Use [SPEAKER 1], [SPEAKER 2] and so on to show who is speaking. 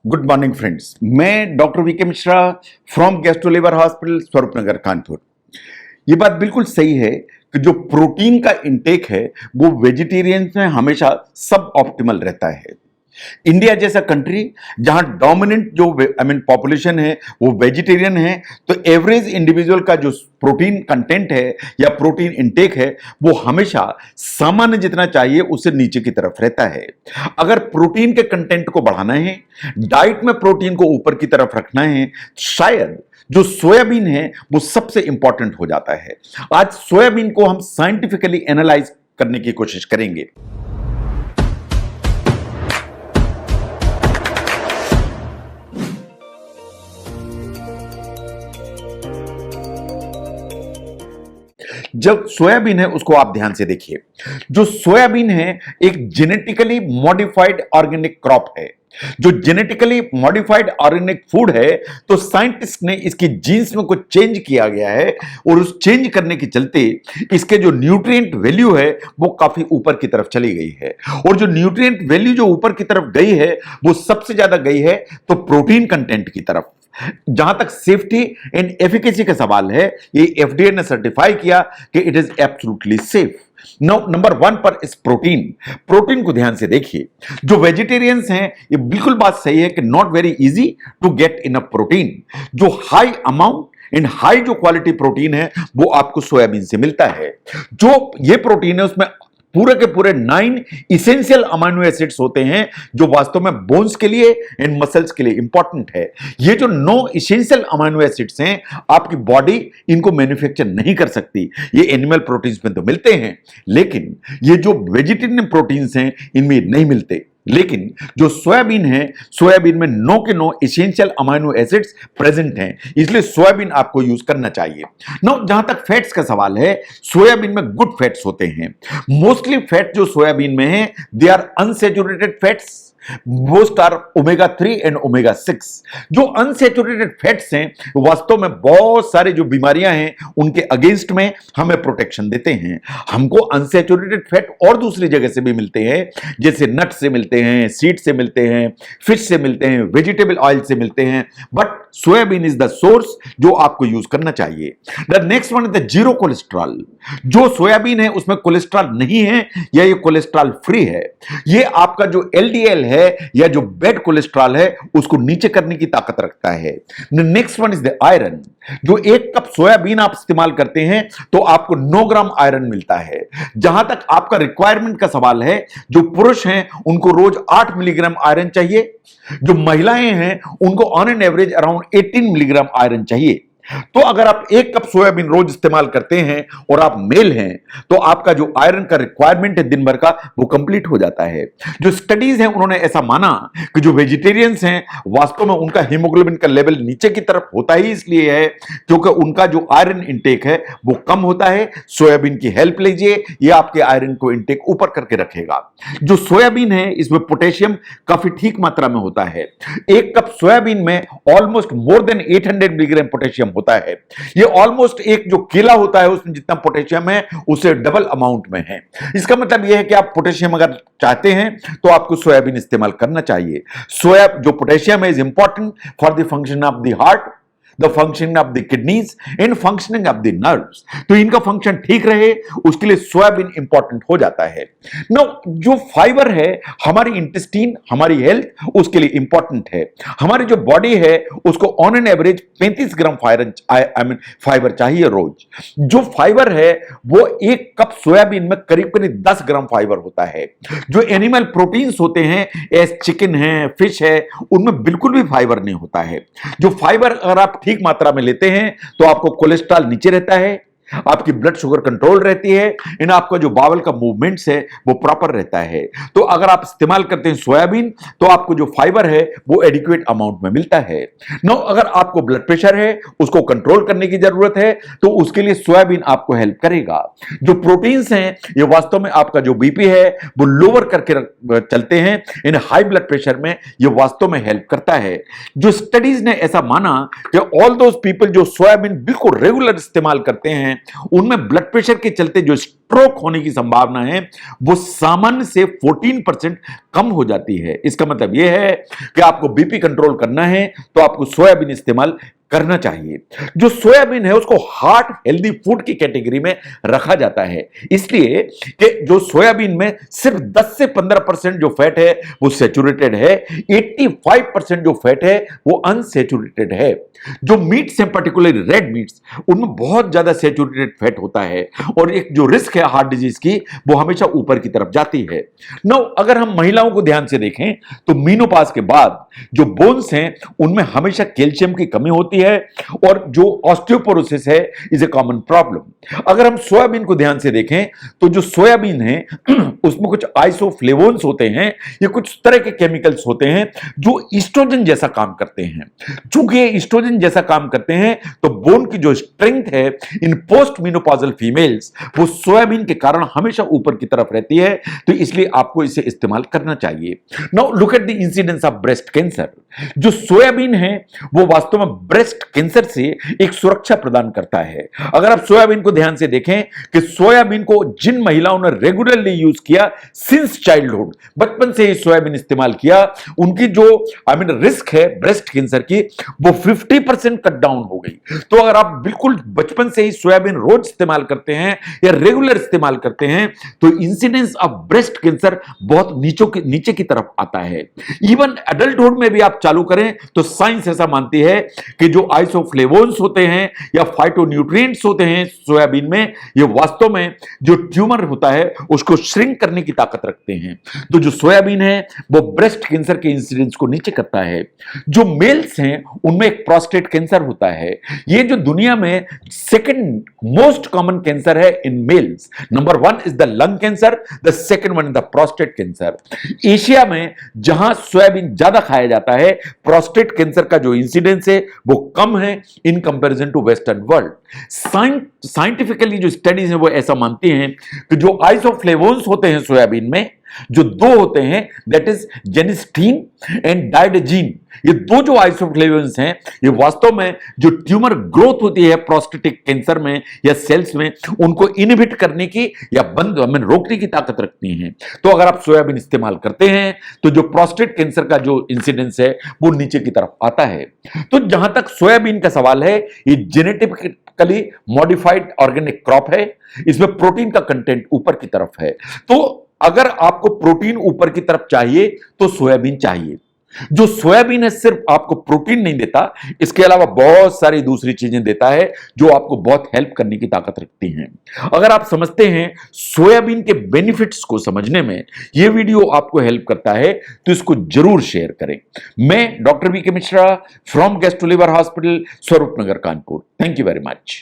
[SPEAKER 1] Good morning friends. मैं doctor V K Mishra from gastro liver hospital Swaroop Nagar Kanpur. ये बात बिल्कुल सही है कि जो प्रोटीन का इंटेक है वो वेजिटेरियंस में हमेशा सब ऑप्टिमल रहता है। इंडिया जैसा कंट्री जहां डोमिनेंट जो पॉपुलेशन है वो वेजिटेरियन है, तो एवरेज इंडिविजुअल का जो प्रोटीन कंटेंट है या प्रोटीन इंटेक है वो हमेशा सामान्य जितना चाहिए उससे नीचे की तरफ रहता है। अगर प्रोटीन के कंटेंट को बढ़ाना है, डाइट में प्रोटीन को ऊपर की तरफ रखना है, शायद जो सोयाबीन है वो सबसे इंपॉर्टेंट हो जाता है। आज सोयाबीन को हम साइंटिफिकली एनालाइज करने की कोशिश करेंगे। जब सोयाबीन है उसको आप ध्यान से देखिए। जो सोयाबीन है एक जेनेटिकली मॉडिफाइड ऑर्गेनिक क्रॉप है, जो जेनेटिकली मॉडिफाइड ऑर्गेनिक फूड है, तो साइंटिस्ट ने इसकी जीन्स में कुछ चेंज किया गया है और उस चेंज करने के चलते इसके जो न्यूट्रिएंट वैल्यू है वो काफी ऊपर की तरफ चली गई है। और जो न्यूट्रिएंट वैल्यू जो ऊपर की तरफ गई है वो सबसे ज्यादा गई है तो प्रोटीन कंटेंट की तरफ। जहां तक सेफ्टी एंड एफिकेसी का सवाल है, ये एफडीए ने सर्टिफाई किया कि it is absolutely safe. Number 1 पर इस प्रोटीन को ध्यान से देखिए। जो वेजिटेरियंस हैं ये बिल्कुल बात सही है कि not very easy to get enough protein. जो हाई अमाउंट एंड हाई जो क्वालिटी प्रोटीन है वो आपको सोयाबीन से मिलता है। जो ये प्रोटीन है उसमें पूरे के पूरे 9 इसेंशियल अमाइनो एसिड्स होते हैं जो वास्तव में बोन्स के लिए एंड मसल्स के लिए इंपॉर्टेंट है। ये जो 9 इसेंशियल अमाइनो एसिड्स हैं आपकी बॉडी इनको मैन्युफैक्चर नहीं कर सकती। ये एनिमल प्रोटीन्स में तो मिलते हैं, लेकिन ये जो वेजिटेरियन प्रोटीन्स हैं इनमें नहीं मिलते। लेकिन जो सोयाबीन है, सोयाबीन में 9 के 9 एसेंशियल अमाइनो एसिड्स प्रेजेंट हैं, इसलिए सोयाबीन आपको यूज करना चाहिए। जहां तक फैट्स का सवाल है, सोयाबीन में गुड फैट्स होते हैं। मोस्टली फैट जो सोयाबीन में है they are unsaturated fats, most are omega 3 and omega 6। जो अनसैचुरेटेड फैट्स हैं वास्तव में बहुत सारे जो बीमारियां हैं उनके अगेंस्ट में हमें प्रोटेक्शन देते हैं। हमको अनसैचुरेटेड फैट और दूसरी जगह से भी मिलते हैं, जैसे नट से मिलते हैं, सीड से मिलते हैं, फिश से मिलते हैं, वेजिटेबल ऑयल से मिलते हैं, but soybean is the source जो आपको यूज करना चाहिए। The next one is the zero cholesterol. जो सोयाबीन है उसमें कोलेस्ट्रॉल नहीं है या ये कोलेस्ट्रॉल फ्री है। ये आपका जो एलडीएल है या जो बैड कोलेस्ट्रॉल है उसको नीचे करने की ताकत रखता है। Next one is the iron. जो 1 कप सोयाबीन आप इस्तेमाल करते हैं तो आपको 9 ग्राम आयरन मिलता है। जहां तक आपका रिक्वायरमेंट का सवाल है, जो पुरुष हैं उनको रोज 8 मिलीग्राम आयरन चाहिए, जो महिलाएं हैं उनको on an average around 18 milligram iron चाहिए। तो अगर आप 1 कप सोयाबीन रोज इस्तेमाल करते हैं और आप मेल हैं तो आपका जो आयरन का रिक्वायरमेंट है दिन भर का वो कंप्लीट हो जाता है। जो स्टडीज हैं उन्होंने ऐसा माना कि जो वेजिटेरियंस हैं वास्तव में उनका हीमोग्लोबिन का लेवल नीचे की तरफ होता ही इसलिए है क्योंकि उनका जो आयरन इंटेक है वो कम होता है। सोयाबीन की हेल्प लीजिए, ये आपके आयरन को इंटेक ऊपर करके रखेगा। जो सोयाबीन है इसमें पोटेशियम काफी ठीक मात्रा में होता है। 1 कप सोयाबीन में almost more than 800 milligram potassium होता है। ये ऑलमोस्ट एक जो केला होता है उसमें जितना पोटेशियम है उससे डबल अमाउंट में है। इसका मतलब यह है कि आप पोटेशियम अगर चाहते हैं तो आपको सोयाबीन इस्तेमाल करना चाहिए। जो पोटेशियम है is important for the function of the heart, the functioning of the kidneys and functioning of the nerves. तो इनका फंक्शन ठीक रहे उसके लिए सोयाबीन इंपॉर्टेंट हो जाता है। जो फाइबर है हमारी इंटेस्टाइन, हमारी हेल्थ उसके लिए इंपॉर्टेंट है। हमारी जो बॉडी है उसको on an average 35 gram fibre चाहिए रोज। जो फाइबर है वो 1 कप सोयाबीन में करीब करीब 10 ग्राम फाइबर होता है। जो एनिमल प्रोटीन्स होते हैं एस चिकन है, फिश है, उनमें बिल्कुल भी फाइबर नहीं होता है। जो फाइबर अगर आप ठीक मात्रा में लेते हैं तो आपको कोलेस्ट्रॉल नीचे रहता है, आपकी ब्लड शुगर कंट्रोल रहती है, इन आपका जो बावल का मूवमेंट्स है वो प्रॉपर रहता है। तो अगर आप इस्तेमाल करते हैं सोयाबीन तो आपको जो फाइबर है वो एडिक्वेट अमाउंट में मिलता है। अगर आपको ब्लड प्रेशर है उसको कंट्रोल करने की जरूरत है तो उसके लिए सोयाबीन आपको हेल्प करेगा। जो प्रोटीन्स हैं ये वास्तव में आपका जो बीपी है वो लोअर करके चलते हैं, इन हाई ब्लड प्रेशर में ये वास्तव में हेल्प करता है। जो स्टडीज ने ऐसा माना कि ऑल दोज पीपल जो सोयाबीन बिल्कुल रेगुलर इस्तेमाल करते हैं उनमें ब्लड प्रेशर के चलते जो स्ट्रोक होने की संभावना है वो सामान्य से 14% कम हो जाती है। इसका मतलब यह है कि आपको बीपी कंट्रोल करना है तो आपको सोयाबीन इस्तेमाल करना चाहिए। जो सोयाबीन है उसको हार्ट हेल्दी फूड की कैटेगरी में रखा जाता है, इसलिए कि जो सोयाबीन में सिर्फ 10 से 15% जो फैट है वो सैचुरेटेड है, 85% जो फैट है वो अनसैचुरेटेड है। जो मीट्स हैं पर्टिकुलरली रेड मीट्स, उनमें बहुत ज्यादा सैचुरेटेड फैट होता है और एक जो रिस्क है हार्ट डिजीज की वो हमेशा ऊपर की तरफ जाती है। नाउ अगर हम महिलाओं को ध्यान से देखें तो मीनोपाज के बाद जो बोन्स हैं उनमें हमेशा कैल्शियम की कमी होती है और जो ऑस्टियोपोरोसिस है इज ए कॉमन प्रॉब्लम। अगर हम सोयाबीन को ध्यान से देखें तो जो सोयाबीन है उसमें कुछ आइसोफ्लेवोन्स होते हैं, ये कुछ तरह के केमिकल्स होते हैं जो ईस्ट्रोजन जैसा काम करते हैं। चूंकि ये ईस्ट्रोजन जैसा काम करते हैं तो बोन की जो स्ट्रेंथ है इन पोस्ट मीनोपॉजल फीमेल्स वो सोयाबीन के कारण हमेशा ऊपर की तरफ रहती है, तो इसलिए आपको इसे इस्तेमाल करना चाहिए। Now look at the incidence of breast cancer. जो सोयाबीन है वो वास्तव में ब्रेस्ट कैंसर से एक सुरक्षा प्रदान करता है। अगर आप सोयाबीन को ध्यान से देखें कि सोयाबीन को जिन महिलाओं ने रेगुलरली यूज किया सिंस चाइल्डहुड, बचपन से ही सोयाबीन इस्तेमाल किया, उनकी जो रिस्क है ब्रेस्ट कैंसर की वो 50% कट डाउन हो गई। तो अगर आप बिल्कुल बचपन से ही सोयाबीन रोज इस्तेमाल करते हैं या रेगुलर इस्तेमाल करते हैं तो इंसिडेंस ऑफ ब्रेस्ट कैंसर बहुत नीचे की तरफ आता है। इवन एडल्टहुड में भी आप चालू करें तो साइंस ऐसा मानती है कि जो आइसोफ्लेवोन्स होते हैं या फाइटोन्यूट्रिएंट्स होते हैं सोयाबीन में, ये वास्तव में जो ट्यूमर होता है उसको श्रिंक करने की ताकत रखते हैं। तो जो सोयाबीन है वो ब्रेस्ट कैंसर के इंसिडेंस को नीचे करता है। जो मेल्स हैं उनमें एक प्रोस्टेट कैंसर होता है। ये जो दुनिया में सेकंड मोस्ट कॉमन कैंसर है in males. Number 1 is the lung cancer, the second one is the prostate cancer. Asia में जहां सोयाबीन ज्यादा खाया जाता है प्रोस्टेट कैंसर का जो इंसिडेंस है वो कम है in comparison to western world. Scientifically जो स्टडीज है वो ऐसा मानती हैं कि जो आइसोफ्लेवोन्स होते हैं सोयाबीन में, जो दो होते हैं दैट इज जेनिस्टीन एंड डाइडेजीन, ये दो जो आइसोफ्लेवोन्स हैं ये वास्तव में जो ट्यूमर ग्रोथ होती है प्रोस्टेटिक कैंसर में या सेल्स में उनको इनहिबिट करने की या रोकने की ताकत रखती हैं। तो अगर आप सोयाबीन इस्तेमाल करते हैं तो जो प्रोस्टेट कैंसर का जो इंसिडेंस है वो नीचे की तरफ आता है। तो जहां तक सोयाबीन का सवाल है, ये जेनेटिकली मॉडिफाइड ऑर्गेनिक क्रॉप है, इसमें प्रोटीन का कंटेंट ऊपर की तरफ है। तो अगर आपको प्रोटीन ऊपर की तरफ चाहिए तो सोयाबीन चाहिए। जो सोयाबीन है सिर्फ आपको प्रोटीन नहीं देता, इसके अलावा बहुत सारी दूसरी चीजें देता है जो आपको बहुत हेल्प करने की ताकत रखती हैं। अगर आप समझते हैं सोयाबीन के बेनिफिट्स को समझने में यह वीडियो आपको हेल्प करता है तो इसको जरूर शेयर करें। मैं doctor V K Mishra from gastro liver hospital, Swaroop Nagar, Kanpur. Thank you very much.